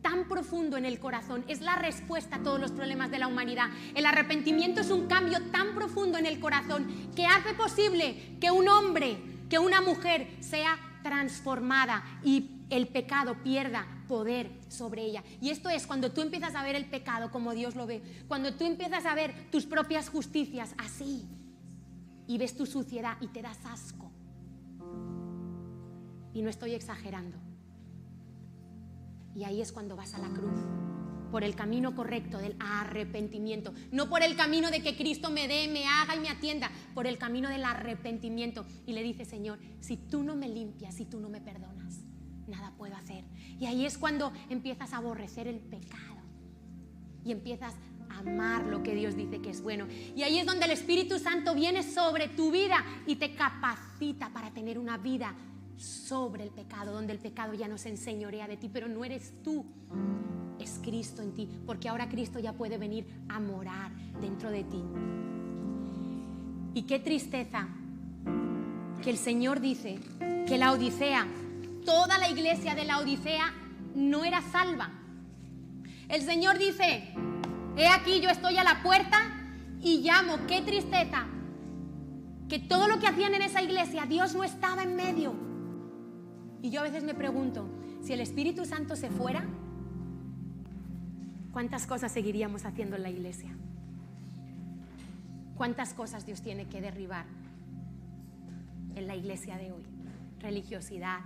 tan profundo en el corazón, es la respuesta a todos los problemas de la humanidad. El arrepentimiento es un cambio tan profundo en el corazón que hace posible que un hombre, que una mujer sea transformada y el pecado pierda poder sobre ella. Y esto es cuando tú empiezas a ver el pecado como Dios lo ve, cuando tú empiezas a ver tus propias justicias así, y ves tu suciedad y te das asco. Y no estoy exagerando. Y ahí es cuando vas a la cruz, por el camino correcto del arrepentimiento, no por el camino de que Cristo me dé, me haga y me atienda, por el camino del arrepentimiento. Y le dice: Señor, si tú no me limpias, si tú no me perdonas, nada puedo hacer. Y ahí es cuando empiezas a aborrecer el pecado y empiezas a amar lo que Dios dice que es bueno. Y ahí es donde el Espíritu Santo viene sobre tu vida y te capacita para tener una vida sobre el pecado, donde el pecado ya no se enseñorea de ti, pero no eres tú, es Cristo en ti, porque ahora Cristo ya puede venir a morar dentro de ti. Y qué tristeza que el Señor dice que la Odisea, toda la iglesia de la Odisea no era salva. El Señor dice: he aquí, yo estoy a la puerta y llamo. Qué tristeza que todo lo que hacían en esa iglesia, Dios no estaba en medio. Y yo a veces me pregunto, si el Espíritu Santo se fuera, ¿cuántas cosas seguiríamos haciendo en la iglesia? ¿Cuántas cosas Dios tiene que derribar en la iglesia de hoy? Religiosidad,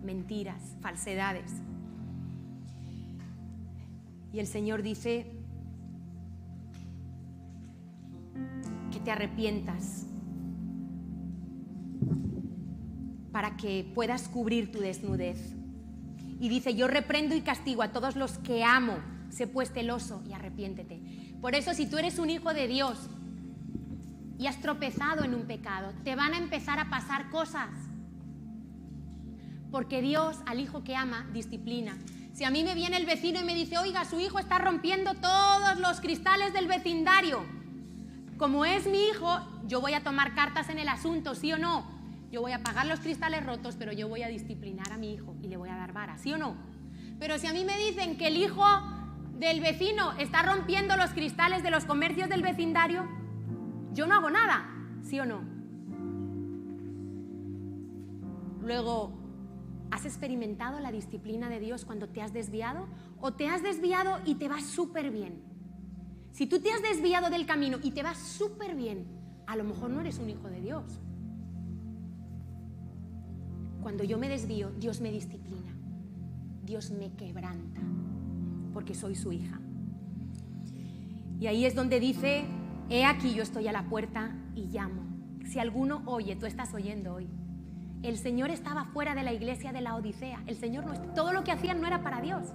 mentiras, falsedades. Y el Señor dice que te arrepientas para que puedas cubrir tu desnudez. Y dice: yo reprendo y castigo a todos los que amo. Sé pues celoso y arrepiéntete. Por eso, si tú eres un hijo de Dios y has tropezado en un pecado, te van a empezar a pasar cosas. Porque Dios al hijo que ama disciplina. Si a mí me viene el vecino y me dice: oiga, su hijo está rompiendo todos los cristales del vecindario, como es mi hijo, yo voy a tomar cartas en el asunto, ¿sí o no? Yo voy a pagar los cristales rotos, pero yo voy a disciplinar a mi hijo y le voy a dar vara, ¿sí o no? Pero si a mí me dicen que el hijo del vecino está rompiendo los cristales de los comercios del vecindario, yo no hago nada, ¿sí o no? Luego, ¿has experimentado la disciplina de Dios cuando te has desviado? ¿O te has desviado y te va súper bien? Si tú te has desviado del camino y te va súper bien, a lo mejor no eres un hijo de Dios. Cuando yo me desvío, Dios me disciplina, Dios me quebranta, porque soy su hija. Y ahí es donde dice: he aquí, yo estoy a la puerta y llamo. Si alguno oye, tú estás oyendo hoy. El Señor estaba fuera de la iglesia de la Odisea. El Señor todo lo que hacían no era para Dios.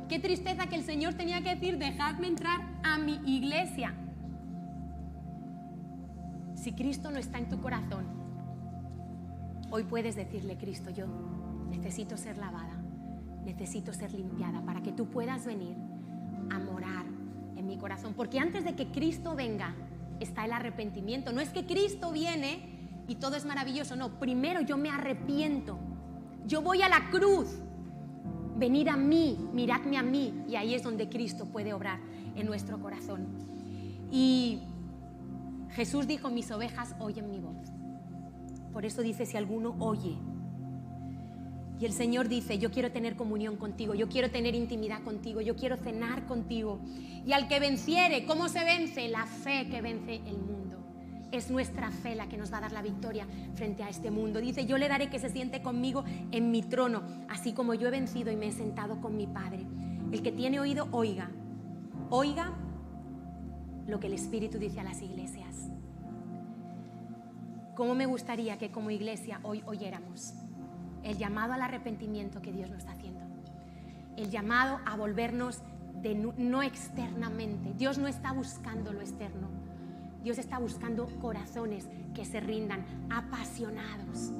Qué tristeza que el Señor tenía que decir: dejadme entrar a mi iglesia. Si Cristo no está en tu corazón, hoy puedes decirle: Cristo, yo necesito ser lavada, necesito ser limpiada, para que tú puedas venir a morar en mi corazón. Porque antes de que Cristo venga está el arrepentimiento. No es que Cristo viene y todo es maravilloso, no. Primero yo me arrepiento, yo voy a la cruz. Venid a mí, miradme a mí, y ahí es donde Cristo puede obrar en nuestro corazón. Y Jesús dijo: mis ovejas oyen mi voz. Por eso dice: si alguno oye. Y el Señor dice: yo quiero tener comunión contigo, yo quiero tener intimidad contigo, yo quiero cenar contigo. Y al que venciere, ¿cómo se vence? La fe que vence el mundo. Es nuestra fe la que nos va a dar la victoria frente a este mundo. Dice: yo le daré que se siente conmigo en mi trono, así como yo he vencido y me he sentado con mi Padre. El que tiene oído, oiga. Oiga lo que el Espíritu dice a las iglesias. ¿Cómo me gustaría que como iglesia hoy oyéramos el llamado al arrepentimiento que Dios nos está haciendo? El llamado a volvernos no externamente. Dios no está buscando lo externo. Dios está buscando corazones que se rindan, apasionados.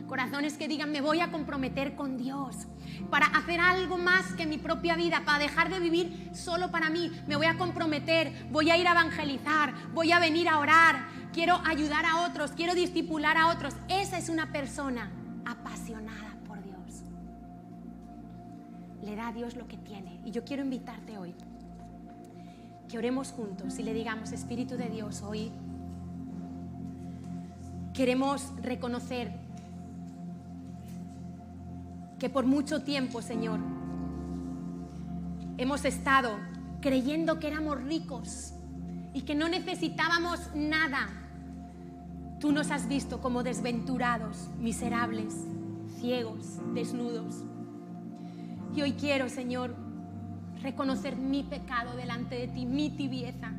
Corazones que digan: me voy a comprometer con Dios para hacer algo más que mi propia vida, para dejar de vivir solo para mí. Me voy a comprometer, voy a ir a evangelizar, voy a venir a orar, quiero ayudar a otros, quiero discipular a otros. Esa es una persona apasionada por Dios. Le da a Dios lo que tiene. Y yo quiero invitarte hoy que oremos juntos y le digamos: Espíritu de Dios, hoy queremos reconocer que por mucho tiempo, Señor, hemos estado creyendo que éramos ricos y que no necesitábamos nada. Tú nos has visto como desventurados, miserables, ciegos, desnudos. Y hoy quiero, Señor, reconocer mi pecado delante de ti, mi tibieza.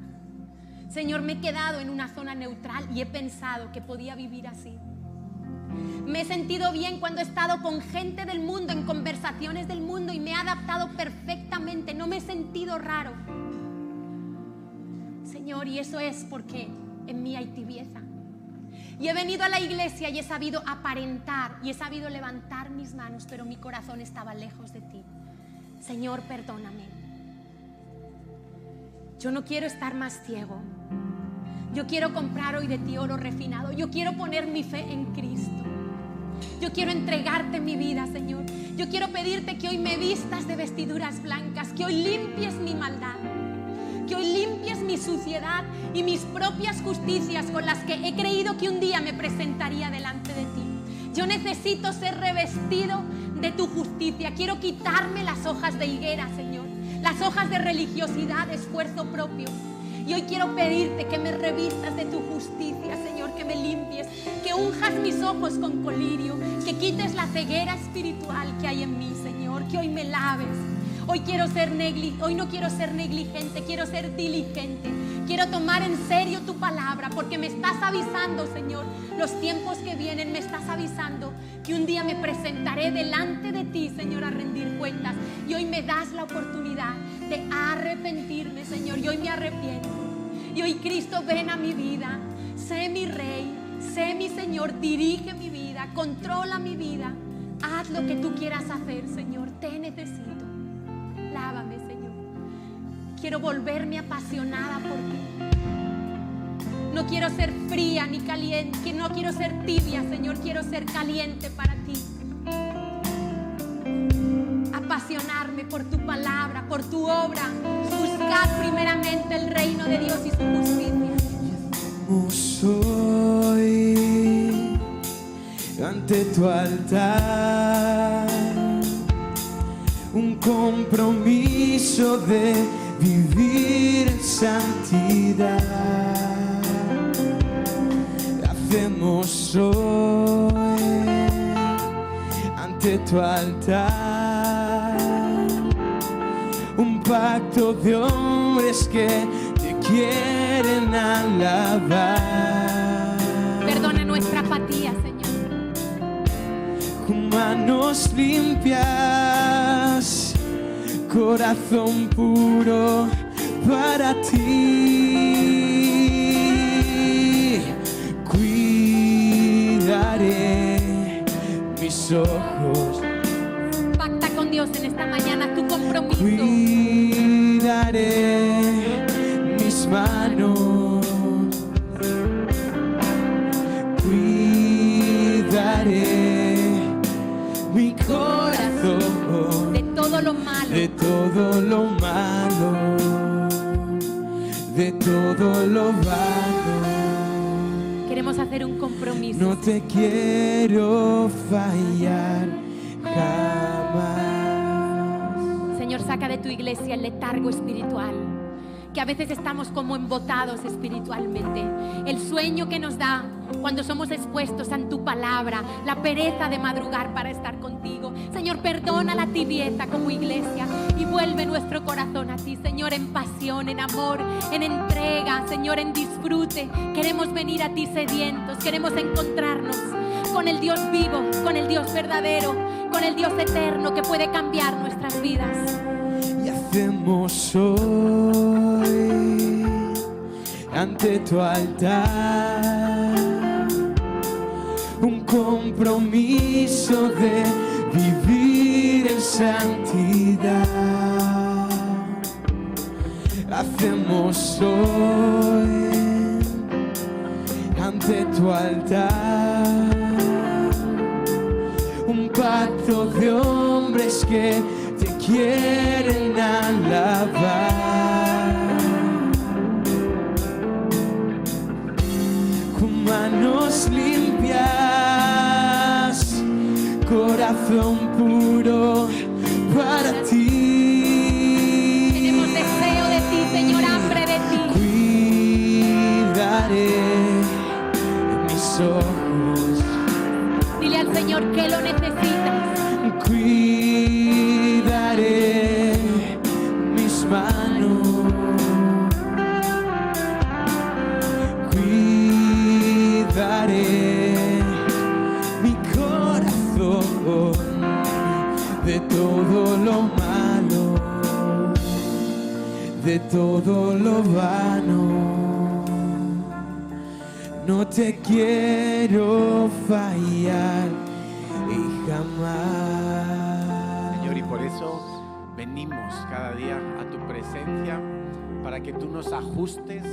Señor, me he quedado en una zona neutral y he pensado que podía vivir así. Me he sentido bien cuando he estado con gente del mundo, en conversaciones del mundo, y me he adaptado perfectamente. No me he sentido raro. Señor, y eso es porque en mí hay tibieza. Y he venido a la iglesia y he sabido aparentar y he sabido levantar mis manos, pero mi corazón estaba lejos de ti. Señor, perdóname. Yo no quiero estar más ciego. Yo quiero comprar hoy de ti oro refinado. Yo quiero poner mi fe en Cristo. Yo quiero entregarte mi vida, Señor. Yo quiero pedirte que hoy me vistas de vestiduras blancas, que hoy limpies mi maldad, que hoy limpies mi suciedad y mis propias justicias con las que he creído que un día me presentaría delante de ti. Yo necesito ser revestido de tu justicia. Quiero quitarme las hojas de higuera, Señor, las hojas de religiosidad, de esfuerzo propio. Y hoy quiero pedirte que me revistas de tu justicia, Señor, que me limpies, que unjas mis ojos con colirio, que quites la ceguera espiritual que hay en mí, Señor, que hoy me laves. Hoy no quiero ser negligente, quiero ser diligente. Quiero tomar en serio tu palabra, porque me estás avisando, Señor, los tiempos que vienen. Me estás avisando que un día me presentaré delante de ti, Señor, a rendir cuentas. Y hoy me das la oportunidad de arrepentirme, Señor. Y hoy me arrepiento. Y hoy, Cristo, ven a mi vida. Sé mi Rey, sé mi Señor. Dirige mi vida, controla mi vida. Haz lo que tú quieras hacer, Señor. Te necesito. Lávame, Señor. Quiero volverme apasionada por ti. No quiero ser fría ni caliente. No quiero ser tibia, Señor. Quiero ser caliente para ti. Apasionarme por tu palabra, por tu obra. Buscar primeramente el reino de Dios y su justicia. Hoy ante tu altar un compromiso de vivir en santidad. Hacemos hoy ante tu altar un pacto de hombres que te quieren alabar. Perdona nuestra apatía, Señor. Con manos limpias, corazón puro para ti. Cuidaré mis ojos. Pacta con Dios en esta mañana tu compromiso. Cuidaré mis manos. Cuidaré mi corazón de todo lo malo, de todo lo malo, de todo lo vano. Queremos hacer un compromiso. No te quiero fallar jamás. Señor, saca de tu iglesia el letargo espiritual, que a veces estamos como embotados espiritualmente. El sueño que nos da cuando somos expuestos a tu palabra, la pereza de madrugar para estar contigo. Señor, perdona la tibieza como iglesia y vuelve nuestro corazón a ti, Señor, en pasión, en amor, en entrega, Señor, en disfrute. Queremos venir a ti sedientos, queremos encontrarnos con el Dios vivo, con el Dios verdadero, con el Dios eterno que puede cambiar nuestras vidas. Y hacemos hoy ante tu altar un compromiso de vivir en santidad. Hacemos hoy ante tu altar un pacto de hombres que te quieren alabar. Con manos limpias, corazón puro para ti. Tenemos deseo de ti, Señor, hambre de ti. Cuidaré mis mis ojos. Dile al Señor que lo necesitas. Cuidaré mis manos. Cuidaré mi corazón de todo lo malo, de todo lo vano. No te quiero fallar y jamás. Señor, y por eso venimos cada día a tu presencia para que tú nos ajustes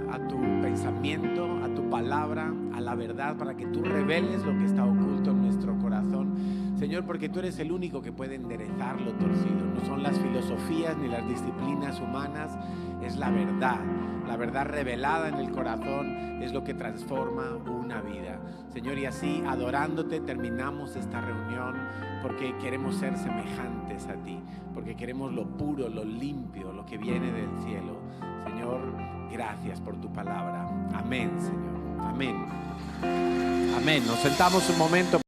a tu pensamiento, a tu palabra, a la verdad, para que tú reveles lo que está oculto en nuestro corazón. Señor, porque tú eres el único que puede enderezar lo torcido. No son las filosofías ni las disciplinas humanas, es la verdad. La verdad revelada en el corazón es lo que transforma una vida. Señor, y así adorándote terminamos esta reunión porque queremos ser semejantes a ti, porque queremos lo puro, lo limpio, lo que viene del cielo. Señor, gracias por tu palabra. Amén, Señor. Amén. Amén. Nos sentamos un momento.